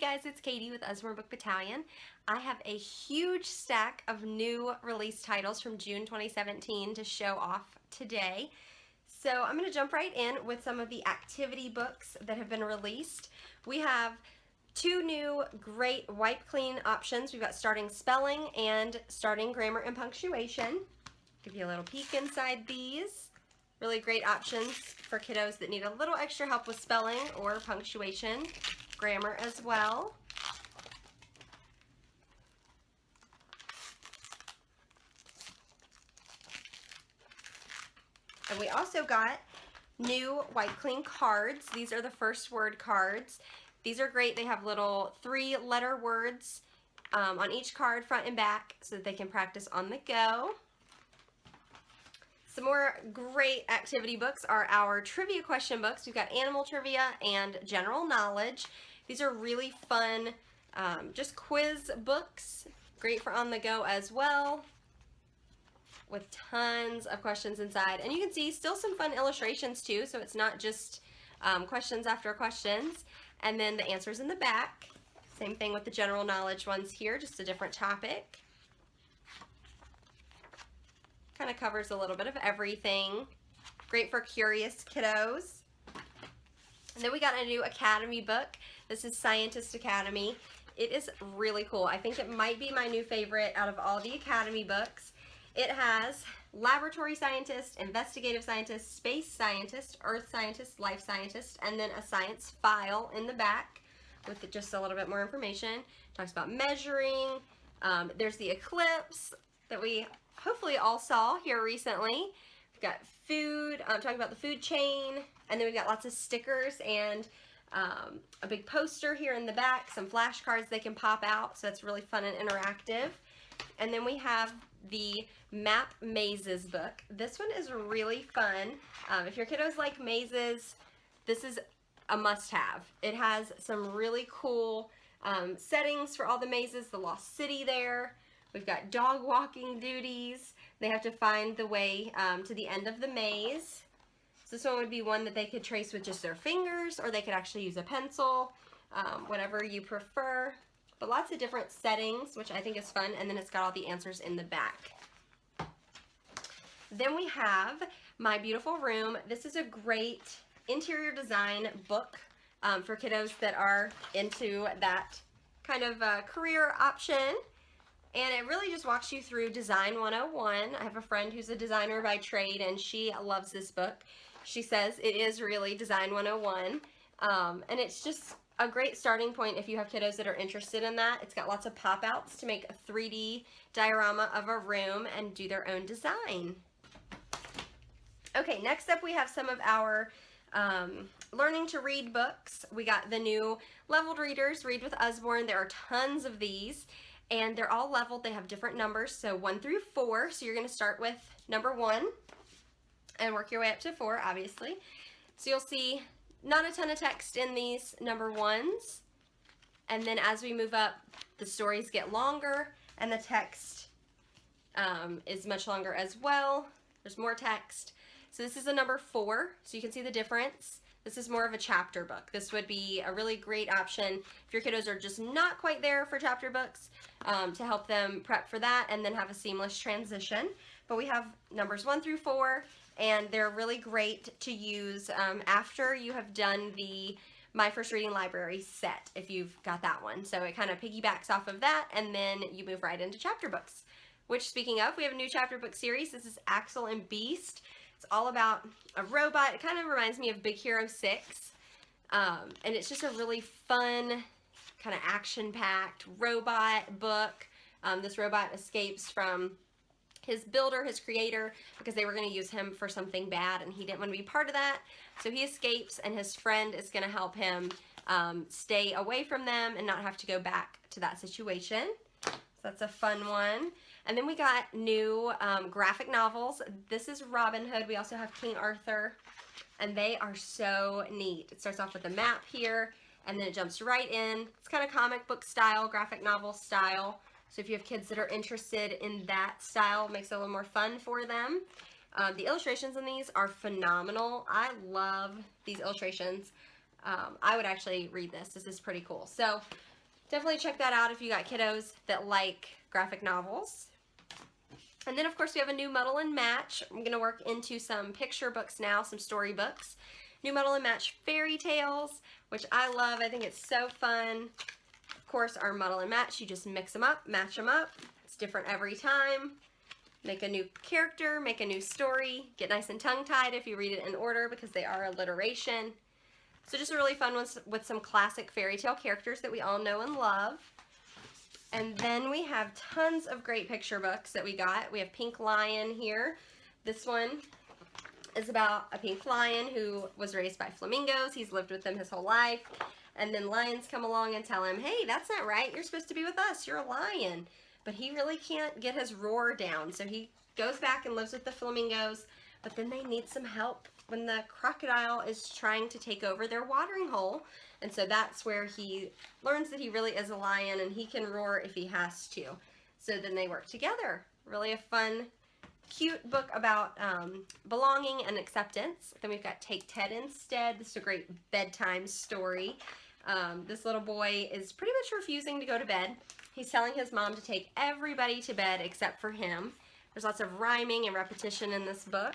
guys, it's Katie with Usborne Book Battalion. I have a huge stack of new release titles from June 2017 to show off today. So I'm going to jump right in with some of the activity books that have been released. We have two new great wipe clean options. We've got Starting Spelling and Starting Grammar and Punctuation. Give you a little peek inside these. Really great options for kiddos that need a little extra help with spelling or punctuation, grammar as well. And we also got new wipe clean cards. These are the first word cards. These are great. They have little 3-letter words on each card, front and back, so that they can practice on the go. Some more great activity books are our trivia question books. We've got animal trivia and general knowledge. These are really fun, just quiz books, great for on the go as well, with tons of questions inside. And you can see still some fun illustrations too, so it's not just questions after questions. And then the answers in the back. Same thing with the general knowledge ones here, just a different topic. Kind of covers a little bit of everything. Great for curious kiddos. And then we got a new Academy book. This is Scientist Academy. It is really cool. I think it might be my new favorite out of all the Academy books. It has laboratory scientist, investigative scientist, space scientist, earth scientist, life scientist, and then a science file in the back with just a little bit more information. Talks about measuring. There's the eclipse that we hopefully all saw here recently. We've got food, talking about the food chain, and then we've got lots of stickers and a big poster here in the back, some flashcards they can pop out, so that's really fun and interactive. And then we have the Map Mazes book. This one is really fun. If your kiddos like mazes, this is a must-have. It has some really cool settings for all the mazes, the Lost City there. We've got dog walking duties. They have to find the way to the end of the maze. So this one would be one that they could trace with just their fingers, or they could actually use a pencil, whatever you prefer. But lots of different settings, which I think is fun, and then it's got all the answers in the back. Then we have My Beautiful Room. This is a great interior design book for kiddos that are into that kind of career option. And it really just walks you through Design 101. I have a friend who's a designer by trade, and she loves this book. She says it is really Design 101. And it's just a great starting point if you have kiddos that are interested in that. It's got lots of pop-outs to make a 3D diorama of a room and do their own design. Okay, next up we have some of our learning to read books. We got the new leveled readers, Read with Usborne. There are tons of these. And they're all leveled. They have different numbers, so 1 through 4. So you're going to start with number 1 and work your way up to 4, obviously. So you'll see not a ton of text in these number 1s. And then as we move up, the stories get longer and the text is much longer as well. There's more text. So this is a number 4, so you can see the difference. This is more of a chapter book. This would be a really great option if your kiddos are just not quite there for chapter books, to help them prep for that and then have a seamless transition. But we have numbers 1 through 4, and they're really great to use after you have done the My First Reading Library set, if you've got that one. So it kind of piggybacks off of that, and then you move right into chapter books. Which, speaking of, we have a new chapter book series. This is Axel and Beast. It's all about a robot. It kind of reminds me of Big Hero 6. And it's just a really fun, kind of action-packed robot book. This robot escapes from his builder, his creator, because they were going to use him for something bad, and he didn't want to be part of that. So he escapes, and his friend is going to help him stay away from them and not have to go back to that situation. So that's a fun one. And then we got new graphic novels. This is Robin Hood. We also have King Arthur, and they are so neat. It starts off with a map here, and then it jumps right in. It's kind of comic book style, graphic novel style. So if you have kids that are interested in that style, it makes it a little more fun for them. The illustrations in these are phenomenal. I love these illustrations. I would actually read this. This is pretty cool. So definitely check that out if you got kiddos that like graphic novels. And then of course we have a new Muddle and Match. I'm going to work into some picture books now, some story books. New Muddle and Match fairy tales, which I love. I think it's so fun. Of course, our Muddle and Match, you just mix them up, match them up. It's different every time. Make a new character, make a new story, get nice and tongue-tied if you read it in order because they are alliteration. So just a really fun one with some classic fairy tale characters that we all know and love. And then we have tons of great picture books that we got. We have Pink Lion here. This one is about a pink lion who was raised by flamingos. He's lived with them his whole life. And then lions come along and tell him, hey, that's not right. You're supposed to be with us. You're a lion. But he really can't get his roar down. So he goes back and lives with the flamingos. But then they need some help when the crocodile is trying to take over their watering hole. And so that's where he learns that he really is a lion and he can roar if he has to. So then they work together. Really a fun, cute book about belonging and acceptance. Then we've got Take Ted Instead. This is a great bedtime story. This little boy is pretty much refusing to go to bed. He's telling his mom to take everybody to bed except for him. There's lots of rhyming and repetition in this book.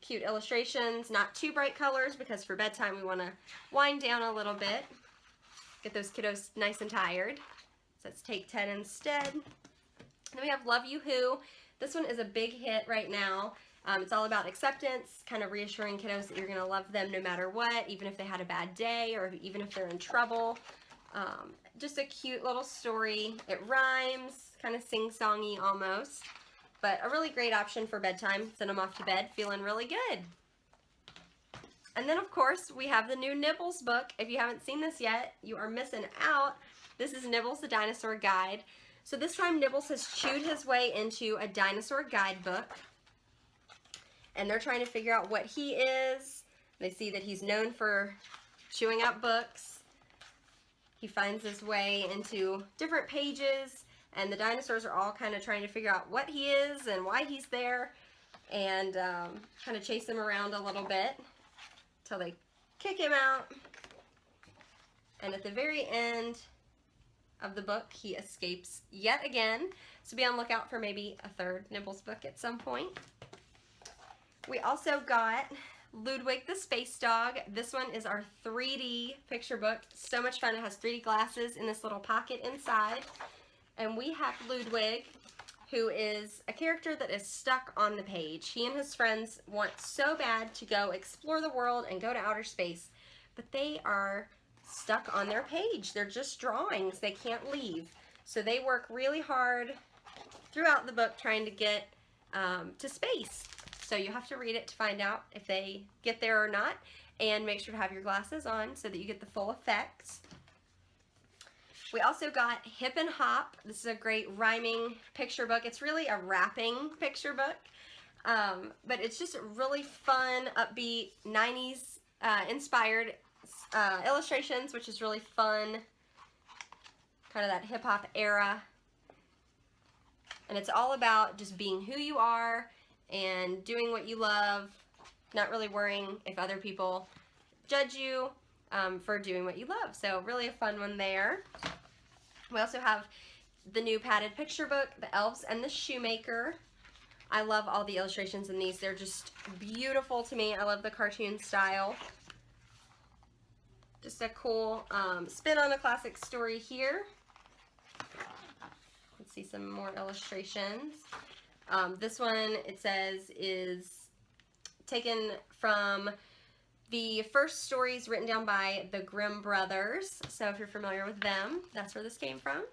Cute illustrations, not too bright colors because for bedtime we want to wind down a little bit. Get those kiddos nice and tired. So let's Take 10 instead. Then we have Love You Who. This one is a big hit right now. It's all about acceptance, kind of reassuring kiddos that you're going to love them no matter what, even if they had a bad day or even if they're in trouble. Just a cute little story. It rhymes, kind of sing-songy almost. But a really great option for bedtime. Send them off to bed feeling really good. And then, of course, we have the new Nibbles book. If you haven't seen this yet, you are missing out. This is Nibbles, the Dinosaur Guide. So this time, Nibbles has chewed his way into a dinosaur guidebook. And they're trying to figure out what he is. They see that he's known for chewing up books. He finds his way into different pages. And the dinosaurs are all kind of trying to figure out what he is and why he's there. And kind of chase him around a little bit until they kick him out. And at the very end of the book, he escapes yet again. So be on the lookout for maybe a third Nibbles book at some point. We also got Ludwig the Space Dog. This one is our 3D picture book. So much fun. It has 3D glasses in this little pocket inside. And we have Ludwig, who is a character that is stuck on the page. He and his friends want so bad to go explore the world and go to outer space, but they are stuck on their page. They're just drawings. They can't leave. So they work really hard throughout the book trying to get to space. So you have to read it to find out if they get there or not, and make sure to have your glasses on so that you get the full effects. We also got Hip and Hop. This is a great rhyming picture book. It's really a rapping picture book, but it's just really fun, upbeat, 90s inspired illustrations, which is really fun, kind of that hip-hop era. And it's all about just being who you are and doing what you love, not really worrying if other people judge you for doing what you love. So really a fun one there. We also have the new padded picture book, The Elves and the Shoemaker. I love all the illustrations in these. They're just beautiful to me. I love the cartoon style. Just a cool spin on a classic story here. Let's see some more illustrations. This one, it says, is taken from the first stories written down by the Grimm brothers. So if you're familiar with them, that's where this came from.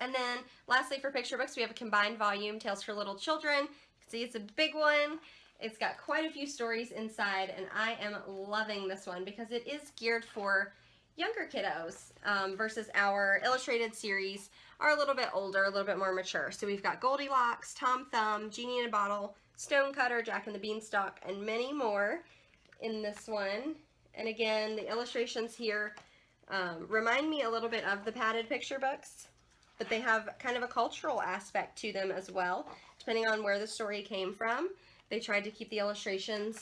And then lastly, for picture books, we have a combined volume, Tales for Little Children. You can see it's a big one. It's got quite a few stories inside, and I am loving this one because it is geared for younger kiddos versus our illustrated series are a little bit older, a little bit more mature. So we've got Goldilocks, Tom Thumb, Genie in a Bottle, Stonecutter, Jack and the Beanstalk, and many more in this one. And again, the illustrations here remind me a little bit of the padded picture books, but they have kind of a cultural aspect to them as well, depending on where the story came from. They tried to keep the illustrations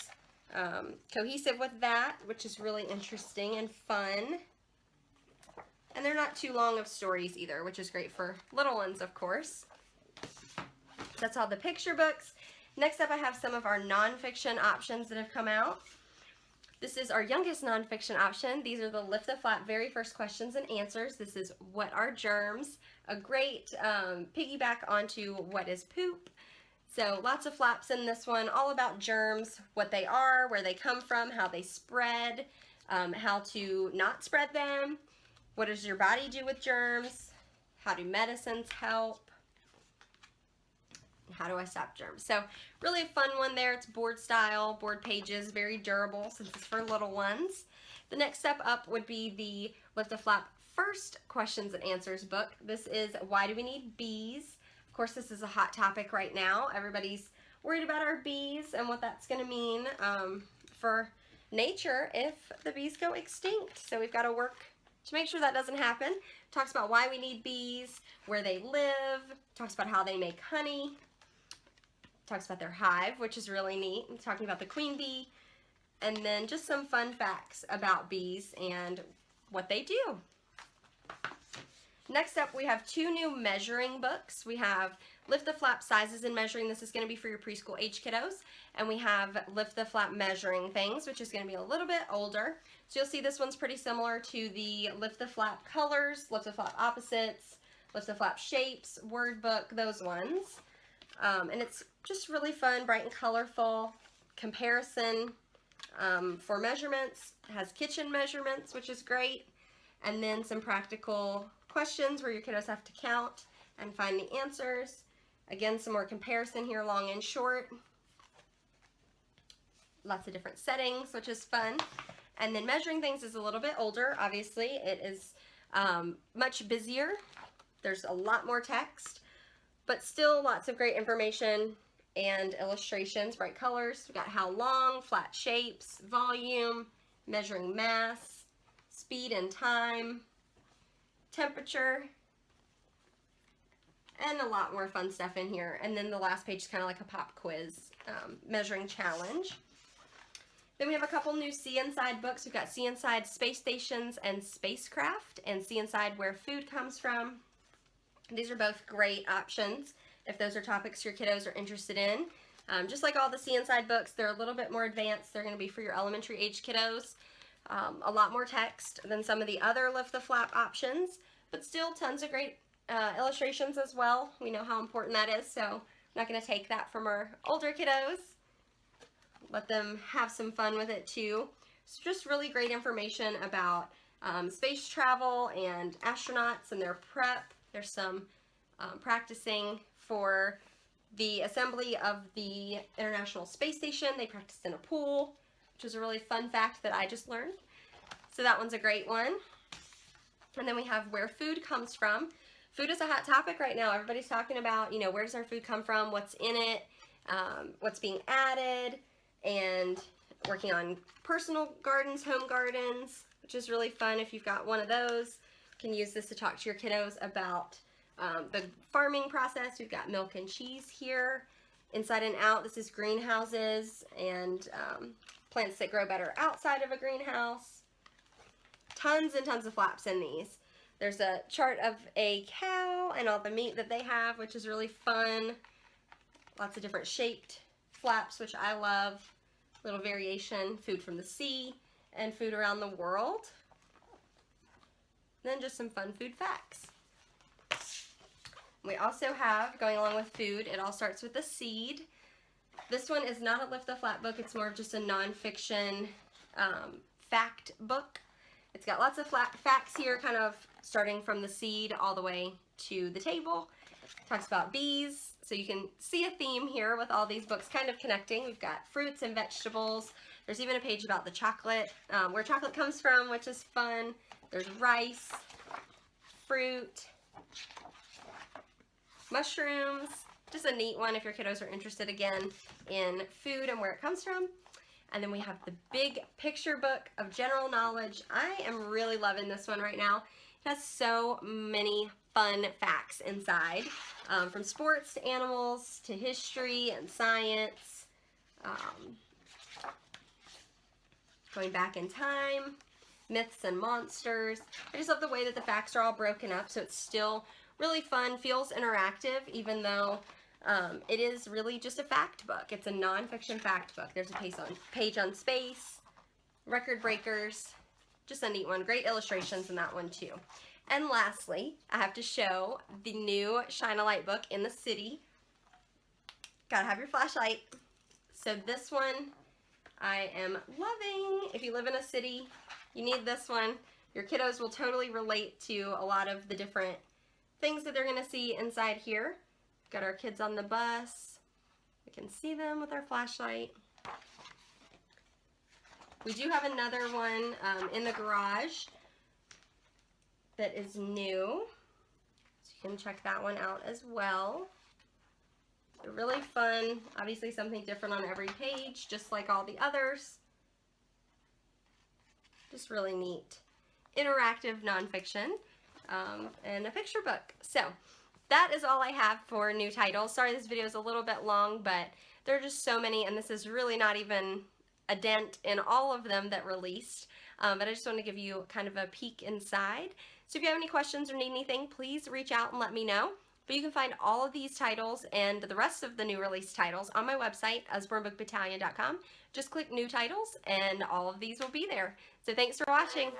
cohesive with that, which is really interesting and fun. And they're not too long of stories either, which is great for little ones, of course. That's all the picture books. Next up, I have some of our nonfiction options that have come out. This is our youngest nonfiction option. These are the Lift the Flap very first questions and answers. This is What are germs? A great piggyback onto What is poop? So lots of flaps in this one, all about germs, what they are, where they come from, how they spread, how to not spread them, what does your body do with germs, how do medicines help, how do I stop germs? So really a fun one there. It's board style, board pages, very durable since it's for little ones. The next step up would be the Lift the Flap first questions and answers book. This is Why Do We Need Bees? Of course, this is a hot topic right now. Everybody's worried about our bees and what that's going to mean for nature if the bees go extinct. So we've got to work to make sure that doesn't happen. Talks about why we need bees, where they live, talks about how they make honey, talks about their hive, which is really neat, and talking about the queen bee, and then just some fun facts about bees and what they do. Next up, we have two new measuring books. We have Lift the Flap Sizes and Measuring. This is going to be for your preschool age kiddos. And we have Lift the Flap Measuring Things, which is going to be a little bit older. So you'll see this one's pretty similar to the Lift the Flap Colors, Lift the Flap Opposites, Lift the Flap Shapes, Word Book, those ones. And it's just really fun, bright and colorful. Comparison for measurements. It has kitchen measurements, which is great. And then some practical questions where your kiddos have to count and find the answers. Again, some more comparison here, long and short. Lots of different settings, which is fun. And then Measuring Things is a little bit older. Obviously, it is much busier. There's a lot more text, but still lots of great information and illustrations, bright colors. We've got how long, flat shapes, volume, measuring mass, speed and time, temperature, and a lot more fun stuff in here. And then the last page is kind of like a pop quiz measuring challenge. Then we have a couple new See Inside books. We've got See Inside Space Stations and Spacecraft, and See Inside Where Food Comes From. These are both great options if those are topics your kiddos are interested in. Just like all the See Inside books, they're a little bit more advanced. They're going to be for your elementary age kiddos. A lot more text than some of the other Lift the Flap options, but still tons of great illustrations as well. We know how important that is, so I'm not going to take that from our older kiddos. Let them have some fun with it too. It's just really great information about space travel and astronauts and their prep. There's some practicing for the assembly of the International Space Station. They practiced in a pool, which is a really fun fact that I just learned. So that one's a great one. And then we have Where Food Comes From. Food is a hot topic right now. Everybody's talking about, where does our food come from, what's in it, what's being added, and working on personal gardens, home gardens, which is really fun if you've got one of those. You can use this to talk to your kiddos about the farming process. We've got milk and cheese here. Inside and Out, this is greenhouses and plants that grow better outside of a greenhouse. Tons and tons of flaps in these. There's a chart of a cow and all the meat that they have, which is really fun. Lots of different shaped flaps, which I love. Little variation, food from the sea and food around the world. Then just some fun food facts. We also have, going along with food, it all starts with a seed. This one is not a Lift the Flap book. It's more of just a nonfiction fact book. It's got lots of facts here, kind of starting from the seed all the way to the table. Talks about bees, so you can see a theme here with all these books kind of connecting. We've got fruits and vegetables. There's even a page about the chocolate, where chocolate comes from, which is fun. There's rice, fruit, mushrooms. Just a neat one if your kiddos are interested again in food and where it comes from. And then we have the big picture book of general knowledge. I am really loving this one right now. It has so many fun facts inside, from sports to animals to history and science, going back in time, myths and monsters. I just love the way that the facts are all broken up, so it's still really fun, feels interactive, even though it is really just a fact book. It's a nonfiction fact book. There's a page on space, record breakers, just a neat one. Great illustrations in that one too. And lastly, I have to show the new Shine a Light book in the city. Gotta have your flashlight. So this one I am loving. If you live in a city, you need this one. Your kiddos will totally relate to a lot of the different things that they're gonna see inside here. Got our kids on the bus. We can see them with our flashlight. We do have another one in the garage that is new, so you can check that one out as well. They're really fun, obviously something different on every page, just like all the others. Just really neat. Interactive nonfiction and a picture book. So that is all I have for new titles. Sorry this video is a little bit long, but there are just so many, and this is really not even a dent in all of them that released. But I just want to give you kind of a peek inside. So if you have any questions or need anything, please reach out and let me know. But you can find all of these titles and the rest of the new release titles on my website, usbornebookbattalion.com. Just click new titles and all of these will be there. So thanks for watching.